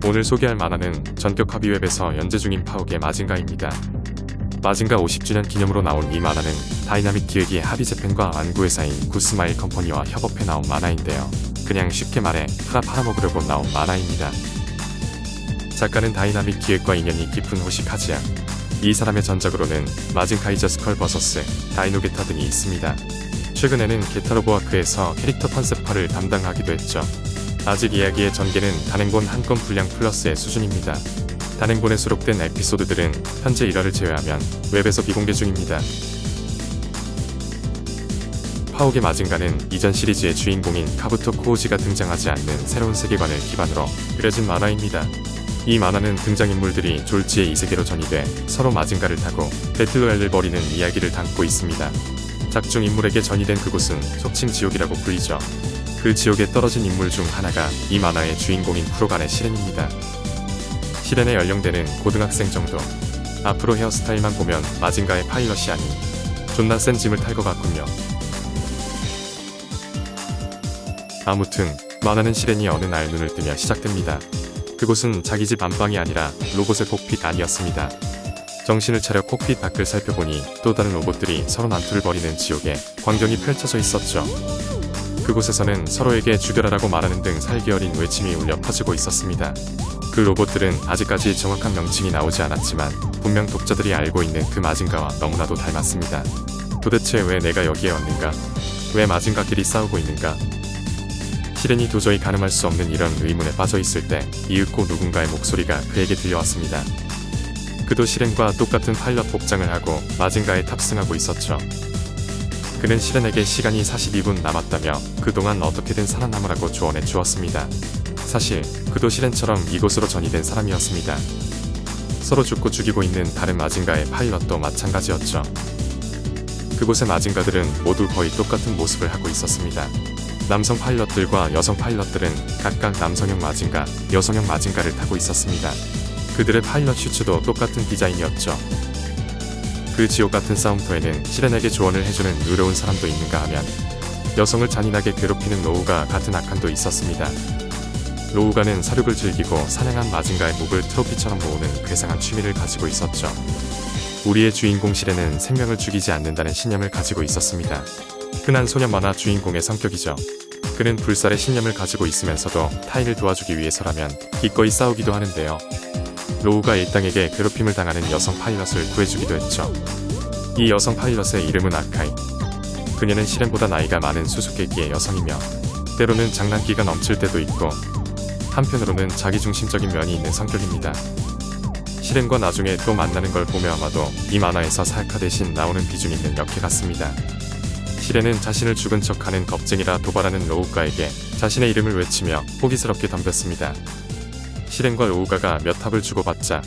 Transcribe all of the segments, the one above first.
오늘 소개할 만화는 전격 합의웹에서 연재 중인 파욱의 마징가입니다. 마징가 50주년 기념으로 나온 이 만화는 다이나믹 기획이 합의 재팬과 완구회사인 굿스마일 컴퍼니와 협업해 나온 만화인데요. 그냥 쉽게 말해 프라 팔아먹으려고 나온 만화입니다. 작가는 다이나믹 기획과 인연이 깊은 호시카즈야. 이 사람의 전작으로는 마징카이저 스컬 버서스, 다이노게타 등이 있습니다. 최근에는 게타로보아크에서 캐릭터 컨셉화를 담당하기도 했죠. 아직 이야기의 전개는 단행본 한 건 분량 플러스의 수준입니다. 단행본에 수록된 에피소드들은 현재 1화를 제외하면 웹에서 비공개 중입니다. 파욱의 마징가는 이전 시리즈의 주인공인 카부토 코우지가 등장하지 않는 새로운 세계관을 기반으로 그려진 만화입니다. 이 만화는 등장인물들이 졸지의 이세계로 전이돼 서로 마징가를 타고 배틀로얄을 벌이는 이야기를 담고 있습니다. 작중 인물에게 전이된 그곳은 속칭 지옥이라고 불리죠. 그 지옥에 떨어진 인물 중 하나가 이 만화의 주인공인 프로간의 시렌입니다. 시렌의 연령대는 고등학생 정도. 앞으로 헤어스타일만 보면 마징가의 파일럿이 아닌 존나 센 짐을 탈 것 같군요. 아무튼 만화는 시렌이 어느 날 눈을 뜨며 시작됩니다. 그곳은 자기 집 안방이 아니라 로봇의 콕핏 안이었습니다. 정신을 차려 콕핏 밖을 살펴보니 또 다른 로봇들이 서로 난투를 벌이는 지옥의 광경이 펼쳐져 있었죠. 그곳에서는 서로에게 죽여라라고 말하는 등 살기 어린 외침이 울려 퍼지고 있었습니다. 그 로봇들은 아직까지 정확한 명칭이 나오지 않았지만 분명 독자들이 알고 있는 그 마징가와 너무나도 닮았습니다. 도대체 왜 내가 여기에 왔는가? 왜 마징가끼리 싸우고 있는가? 시렌이 도저히 가늠할 수 없는 이런 의문에 빠져 있을 때 이윽고 누군가의 목소리가 그에게 들려왔습니다. 그도 시렌과 똑같은 파일럿 복장을 하고 마징가에 탑승하고 있었죠. 그는 시렌에게 시간이 42분 남았다며 그동안 어떻게든 살아남으라고 조언해 주었습니다. 사실 그도 시렌처럼 이곳으로 전이된 사람이었습니다. 서로 죽고 죽이고 있는 다른 마징가의 파일럿도 마찬가지였죠. 그곳의 마징가들은 모두 거의 똑같은 모습을 하고 있었습니다. 남성 파일럿들과 여성 파일럿들은 각각 남성형 마징가, 여성형 마징가를 타고 있었습니다. 그들의 파일럿 슈츠도 똑같은 디자인이었죠. 그 지옥같은 싸움터에는 시렌에게 조언을 해주는 의로운 사람도 있는가 하면 여성을 잔인하게 괴롭히는 로우가 같은 악한도 있었습니다. 로우가는 사륙을 즐기고 사냥한 마징가의 목을 트로피처럼 모으는 괴상한 취미를 가지고 있었죠. 우리의 주인공 시렌은 생명을 죽이지 않는다는 신념을 가지고 있었습니다. 흔한 소년 만화 주인공의 성격이죠. 그는 불살의 신념을 가지고 있으면서도 타인을 도와주기 위해서라면 기꺼이 싸우기도 하는데요. 로우가 일당에게 괴롭힘을 당하는 여성 파일럿을 구해주기도 했죠. 이 여성 파일럿의 이름은 아카이. 그녀는 시렌보다 나이가 많은 수수께끼의 여성이며 때로는 장난기가 넘칠 때도 있고 한편으로는 자기중심적인 면이 있는 성격입니다. 시렌과 나중에 또 만나는 걸 보며 아마도 이 만화에서 사야카 대신 나오는 비중 있는 역해 같습니다. 시렌은 자신을 죽은 척하는 겁쟁이라 도발하는 로우가에게 자신의 이름을 외치며 호기스럽게 덤볐습니다. 시렌과 로우가가 몇 합을 주고받자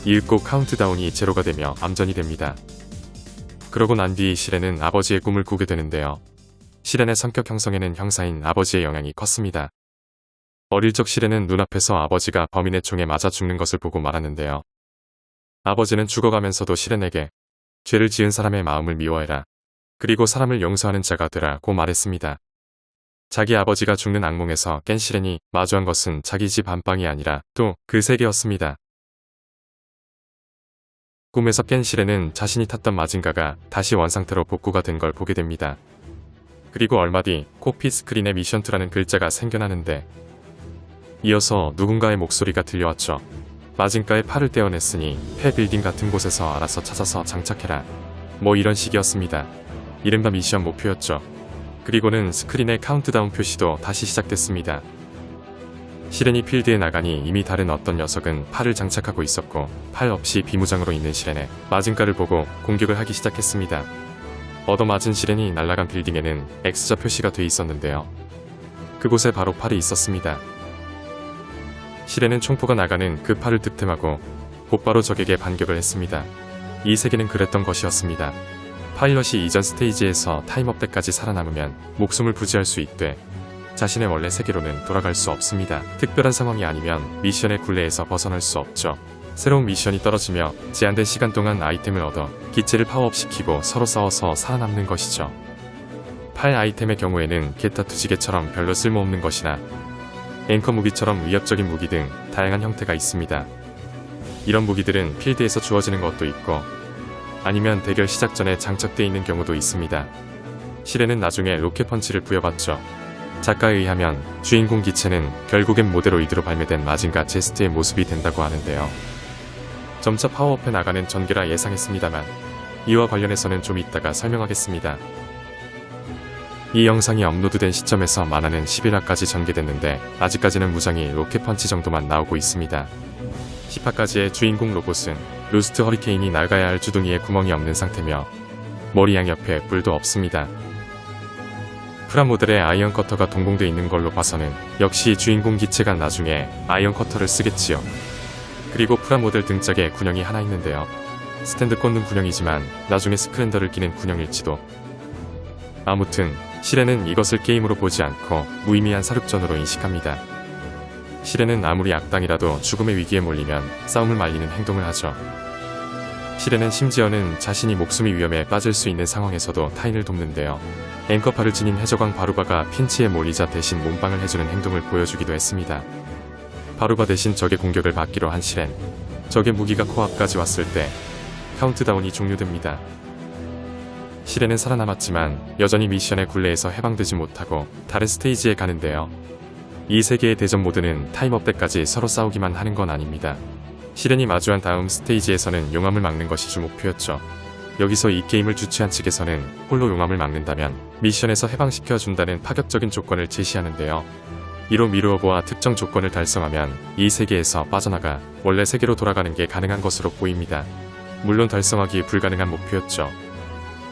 이윽고 카운트다운이 제로가 되며 암전이 됩니다. 그러고 난 뒤 시렌은 아버지의 꿈을 꾸게 되는데요. 시렌의 성격 형성에는 형사인 아버지의 영향이 컸습니다. 어릴 적 시렌은 눈앞에서 아버지가 범인의 총에 맞아 죽는 것을 보고 말하는데요. 아버지는 죽어가면서도 시렌에게 죄를 지은 사람의 마음을 미워해라. 그리고 사람을 용서하는 자가 되라고 말했습니다. 자기 아버지가 죽는 악몽에서 깬 시렌이 마주한 것은 자기 집 안방이 아니라 또 그 세계였습니다. 꿈에서 깬 시렌은 자신이 탔던 마징가가 다시 원상태로 복구가 된 걸 보게 됩니다. 그리고 얼마 뒤 콕핏 스크린에 미션2라는 글자가 생겨나는데 이어서 누군가의 목소리가 들려왔죠. 마징가의 팔을 떼어냈으니 폐 빌딩 같은 곳에서 알아서 찾아서 장착해라. 뭐 이런 식이었습니다. 이른바 미션 목표였죠. 그리고는 스크린의 카운트다운 표시도 다시 시작됐습니다. 시렌이 필드에 나가니 이미 다른 어떤 녀석은 팔을 장착하고 있었고 팔 없이 비무장으로 있는 시렌의 마징가를 보고 공격을 하기 시작했습니다. 얻어맞은 시렌이 날아간 빌딩에는 X자 표시가 돼 있었는데요. 그곳에 바로 팔이 있었습니다. 시렌은 총포가 나가는 그 팔을 득템하고 곧바로 적에게 반격을 했습니다. 이 세계는 그랬던 것이었습니다. 파일럿이 이전 스테이지에서 타임업 때까지 살아남으면 목숨을 부지할 수 있되 자신의 원래 세계로는 돌아갈 수 없습니다. 특별한 상황이 아니면 미션의 굴레에서 벗어날 수 없죠. 새로운 미션이 떨어지며 제한된 시간 동안 아이템을 얻어 기체를 파워업시키고 서로 싸워서 살아남는 것이죠. 팔 아이템의 경우에는 게타 투지개처럼 별로 쓸모없는 것이나 앵커 무기처럼 위협적인 무기 등 다양한 형태가 있습니다. 이런 무기들은 필드에서 주어지는 것도 있고 아니면 대결 시작 전에 장착되어 있는 경우도 있습니다. 시렌은 나중에 로켓 펀치를 부여받죠. 작가에 의하면 주인공 기체는 결국엔 모데로이드로 발매된 마징가 제스트의 모습이 된다고 하는데요. 점차 파워업해 나가는 전개라 예상했습니다만 이와 관련해서는 좀 이따가 설명하겠습니다. 이 영상이 업로드된 시점에서 만화는 11화까지 전개됐는데 아직까지는 무장이 로켓 펀치 정도만 나오고 있습니다. 10화까지의 주인공 로봇은 루스트 허리케인이 나가야 할 주둥이에 구멍이 없는 상태며 머리 양옆에 뿔도 없습니다. 프라모델에 아이언 커터가 동봉되어 있는 걸로 봐서는 역시 주인공 기체가 나중에 아이언 커터를 쓰겠지요. 그리고 프라모델 등짝에 군형이 하나 있는데요. 스탠드 꽂는 군형이지만 나중에 스크랜더를 끼는 군형일지도. 아무튼 시렌은 이것을 게임으로 보지 않고 무의미한 사륙전으로 인식합니다. 시렌은 아무리 악당이라도 죽음의 위기에 몰리면 싸움을 말리는 행동을 하죠. 시렌은 심지어는 자신이 목숨이 위험에 빠질 수 있는 상황에서도 타인을 돕는데요. 앵커파를 지닌 해적왕 바루바가 핀치에 몰리자 대신 몸빵을 해주는 행동을 보여주기도 했습니다. 바루바 대신 적의 공격을 받기로 한 시렌. 적의 무기가 코앞까지 왔을 때 카운트다운이 종료됩니다. 시렌은 살아남았지만 여전히 미션의 굴레에서 해방되지 못하고 다른 스테이지에 가는데요. 이 세계의 대전 모드는 타임업 때까지 서로 싸우기만 하는 건 아닙니다. 시렌이 마주한 다음 스테이지에서는 용암을 막는 것이 주 목표였죠. 여기서 이 게임을 주최한 측에서는 홀로 용암을 막는다면 미션에서 해방시켜준다는 파격적인 조건을 제시하는데요. 이로 미르오버와 특정 조건을 달성하면 이 세계에서 빠져나가 원래 세계로 돌아가는 게 가능한 것으로 보입니다. 물론 달성하기 불가능한 목표였죠.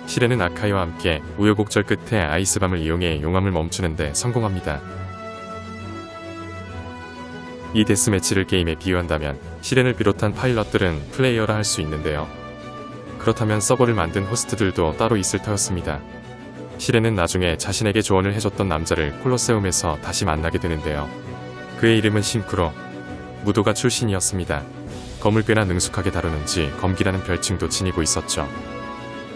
시렌은 아카이와 함께 우여곡절 끝에 아이스밤을 이용해 용암을 멈추는데 성공합니다. 이 데스매치를 게임에 비유한다면 시렌을 비롯한 파일럿들은 플레이어라 할 수 있는데요. 그렇다면 서버를 만든 호스트들도 따로 있을 터였습니다. 시렌은 나중에 자신에게 조언을 해줬던 남자를 콜로세움에서 다시 만나게 되는데요. 그의 이름은 싱크로, 무도가 출신이었습니다. 검을 꽤나 능숙하게 다루는지 검기라는 별칭도 지니고 있었죠.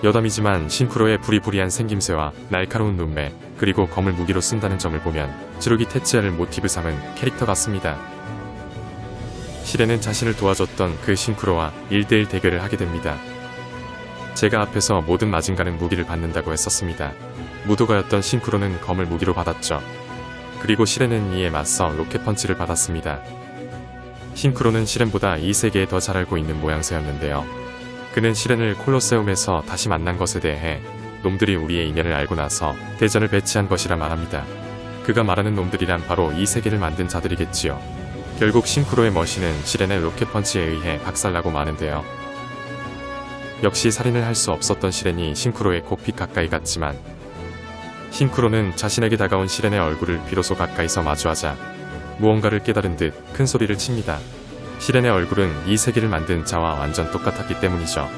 여담이지만 싱크로의 부리부리한 생김새와 날카로운 눈매, 그리고 검을 무기로 쓴다는 점을 보면 츠루기 테츠야를 모티브 삼은 캐릭터 같습니다. 시렌은 자신을 도와줬던 그 싱크로와 1대1 대결을 하게 됩니다. 제가 앞에서 모든 마징가는 무기를 받는다고 했었습니다. 무도가였던 싱크로는 검을 무기로 받았죠. 그리고 시렌은 이에 맞서 로켓 펀치를 받았습니다. 싱크로는 시렌보다 이 세계에 더 잘 알고 있는 모양새였는데요. 그는 시렌을 콜로세움에서 다시 만난 것에 대해 놈들이 우리의 인연을 알고 나서 대전을 배치한 것이라 말합니다. 그가 말하는 놈들이란 바로 이 세계를 만든 자들이겠지요. 결국 싱크로의 머신은 시렌의 로켓 펀치에 의해 박살나고 마는데요. 역시 살인을 할 수 없었던 시렌이 싱크로의 코피 가까이 갔지만 싱크로는 자신에게 다가온 시렌의 얼굴을 비로소 가까이서 마주하자 무언가를 깨달은 듯 큰 소리를 칩니다. 시렌의 얼굴은 이 세계를 만든 자와 완전 똑같았기 때문이죠.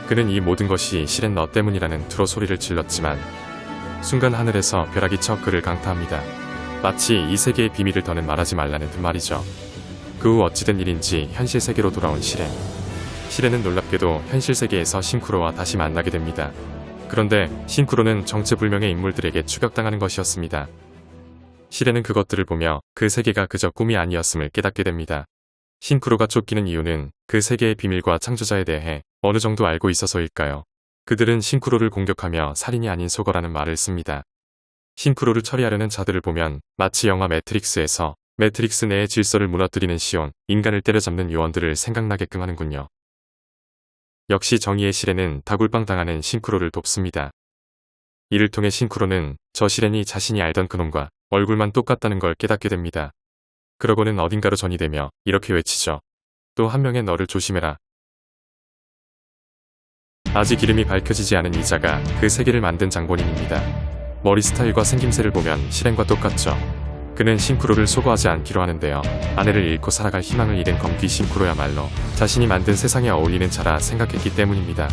그는 이 모든 것이 시렌 너 때문이라는 투로 소리를 질렀지만 순간 하늘에서 벼락이 쳐 그를 강타합니다. 마치 이 세계의 비밀을 더는 말하지 말라는 듯 말이죠. 그 후 어찌된 일인지 현실 세계로 돌아온 시렌. 시렌은 놀랍게도 현실 세계에서 싱크로와 다시 만나게 됩니다. 그런데 싱크로는 정체불명의 인물들에게 추격당하는 것이었습니다. 시렌은 그것들을 보며 그 세계가 그저 꿈이 아니었음을 깨닫게 됩니다. 싱크로가 쫓기는 이유는 그 세계의 비밀과 창조자에 대해 어느 정도 알고 있어서일까요? 그들은 싱크로를 공격하며 살인이 아닌 소거라는 말을 씁니다. 싱크로를 처리하려는 자들을 보면 마치 영화 매트릭스에서 매트릭스 내의 질서를 무너뜨리는 시온, 인간을 때려잡는 요원들을 생각나게끔 하는군요. 역시 정의의 시렌은 다굴빵 당하는 싱크로를 돕습니다. 이를 통해 싱크로는 저 시렌이 자신이 알던 그놈과 얼굴만 똑같다는 걸 깨닫게 됩니다. 그러고는 어딘가로 전이되며 이렇게 외치죠. 또 한 명의 너를 조심해라. 아직 이름이 밝혀지지 않은 이자가 그 세계를 만든 장본인입니다. 머리 스타일과 생김새를 보면 시렌과 똑같죠. 그는 싱크로를 소거하지 않기로 하는데요. 아내를 잃고 살아갈 희망을 잃은 검귀 싱크로야말로 자신이 만든 세상에 어울리는 자라 생각했기 때문입니다.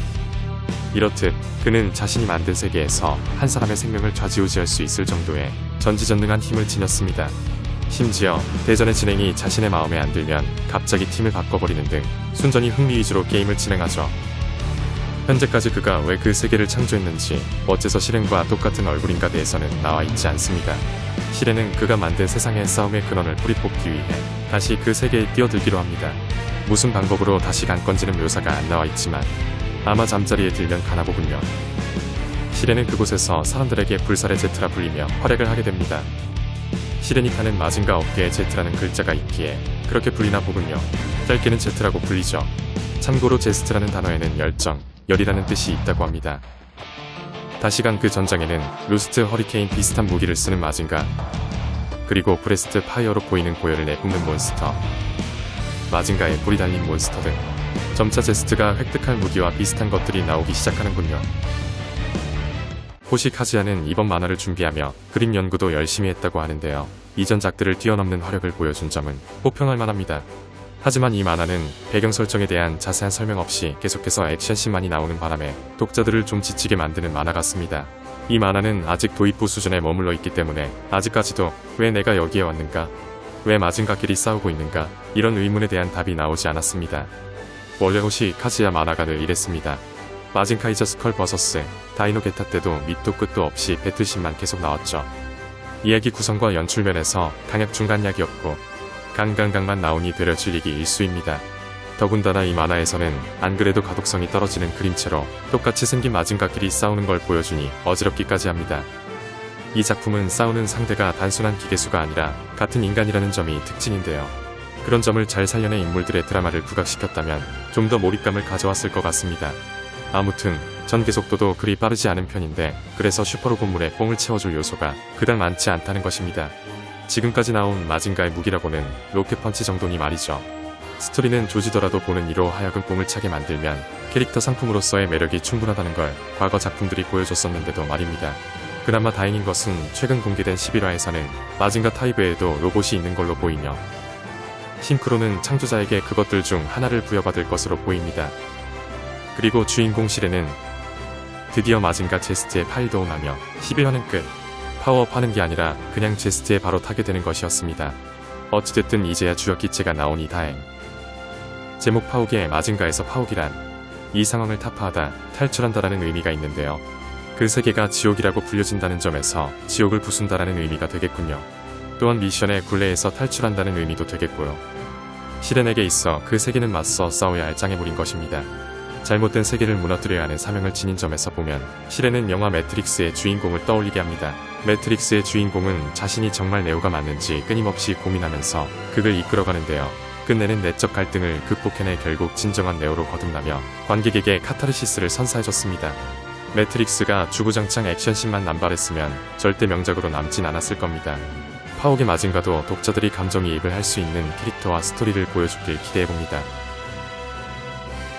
이렇듯 그는 자신이 만든 세계에서 한 사람의 생명을 좌지우지할 수 있을 정도의 전지전능한 힘을 지녔습니다. 심지어 대전의 진행이 자신의 마음에 안 들면 갑자기 팀을 바꿔버리는 등 순전히 흥미 위주로 게임을 진행하죠. 현재까지 그가 왜 그 세계를 창조했는지 어째서 시렌과 똑같은 얼굴인가 대해서는 나와 있지 않습니다. 시렌은 그가 만든 세상의 싸움의 근원을 뿌리뽑기 위해 다시 그 세계에 뛰어들기로 합니다. 무슨 방법으로 다시 간 건지는 묘사가 안 나와 있지만 아마 잠자리에 들면 가나보군요. 시렌은 그곳에서 사람들에게 불살의 제트라 불리며 활약을 하게 됩니다. 시렌이 타는 마징가 어깨에 제트라는 글자가 있기에 그렇게 불리나 보군요. 짧게는 제트라고 불리죠. 참고로 제스트라는 단어에는 열정, 열이라는 뜻이 있다고 합니다. 다시 간 그 전장에는 루스트 허리케인 비슷한 무기를 쓰는 마징가, 그리고 브레스트 파이어로 보이는 고열을 내뿜는 몬스터, 마징가에 불이 달린 몬스터 등 점차 제스트가 획득할 무기와 비슷한 것들이 나오기 시작하는군요. 호시 카즈야는 이번 만화를 준비하며 그림 연구도 열심히 했다고 하는데요. 이전 작들을 뛰어넘는 화력을 보여준 점은 호평할 만합니다. 하지만 이 만화는 배경 설정에 대한 자세한 설명 없이 계속해서 액션씬만이 나오는 바람에 독자들을 좀 지치게 만드는 만화 같습니다. 이 만화는 아직 도입부 수준에 머물러 있기 때문에 아직까지도 왜 내가 여기에 왔는가? 왜 마징가끼리 싸우고 있는가? 이런 의문에 대한 답이 나오지 않았습니다. 원래 호시 카즈야 만화가 늘 이랬습니다. 마징카이저 스컬 버서스, 다이노 게타 때도 밑도 끝도 없이 배틀씬만 계속 나왔죠. 이야기 구성과 연출면에서 강약 중간약이었고 강강강만 나오니 되려 질리기 일쑤입니다. 더군다나 이 만화에서는 안 그래도 가독성이 떨어지는 그림체로 똑같이 생긴 마징가끼리 싸우는 걸 보여주니 어지럽기까지 합니다. 이 작품은 싸우는 상대가 단순한 기계수가 아니라 같은 인간이라는 점이 특징인데요. 그런 점을 잘 살려낸 인물들의 드라마를 부각시켰다면 좀 더 몰입감을 가져왔을 것 같습니다. 아무튼 전개 속도도 그리 빠르지 않은 편인데 그래서 슈퍼로봇물에 뽕을 채워줄 요소가 그닥 많지 않다는 것입니다. 지금까지 나온 마징가의 무기라고는 로켓펀치 정도니 말이죠. 스토리는 조지더라도 보는 이로 하여금 뽕을 차게 만들면 캐릭터 상품으로서의 매력이 충분하다는 걸 과거 작품들이 보여줬었는데도 말입니다. 그나마 다행인 것은 최근 공개된 11화에서는 마징가 타입 외에도 로봇이 있는 걸로 보이며 싱크로는 창조자에게 그것들 중 하나를 부여받을 것으로 보입니다. 그리고 주인공 시렌은 드디어 마징가 제스트에 파일도움하며 11화는 끝. 파워업하는 게 아니라 그냥 제스트에 바로 타게 되는 것이었습니다. 어찌됐든 이제야 주역 기체가 나오니 다행. 제목 파욱의 마징가에서 파욱이란 이 상황을 타파하다, 탈출한다라는 의미가 있는데요. 그 세계가 지옥이라고 불려진다는 점에서 지옥을 부순다라는 의미가 되겠군요. 또한 미션의 굴레에서 탈출한다는 의미도 되겠고요. 시렌에게 있어 그 세계는 맞서 싸워야 할 장애물인 것입니다. 잘못된 세계를 무너뜨려야 하는 사명을 지닌 점에서 보면 시렌은 영화 매트릭스의 주인공을 떠올리게 합니다. 매트릭스의 주인공은 자신이 정말 네오가 맞는지 끊임없이 고민하면서 극을 이끌어가는데요. 끝내는 내적 갈등을 극복해내 결국 진정한 네오로 거듭나며 관객에게 카타르시스를 선사해줬습니다. 매트릭스가 주구장창 액션씬만 남발했으면 절대 명작으로 남진 않았을 겁니다. 파욱의 마징가도 독자들이 감정이입을 할 수 있는 캐릭터와 스토리를 보여주길 기대해봅니다.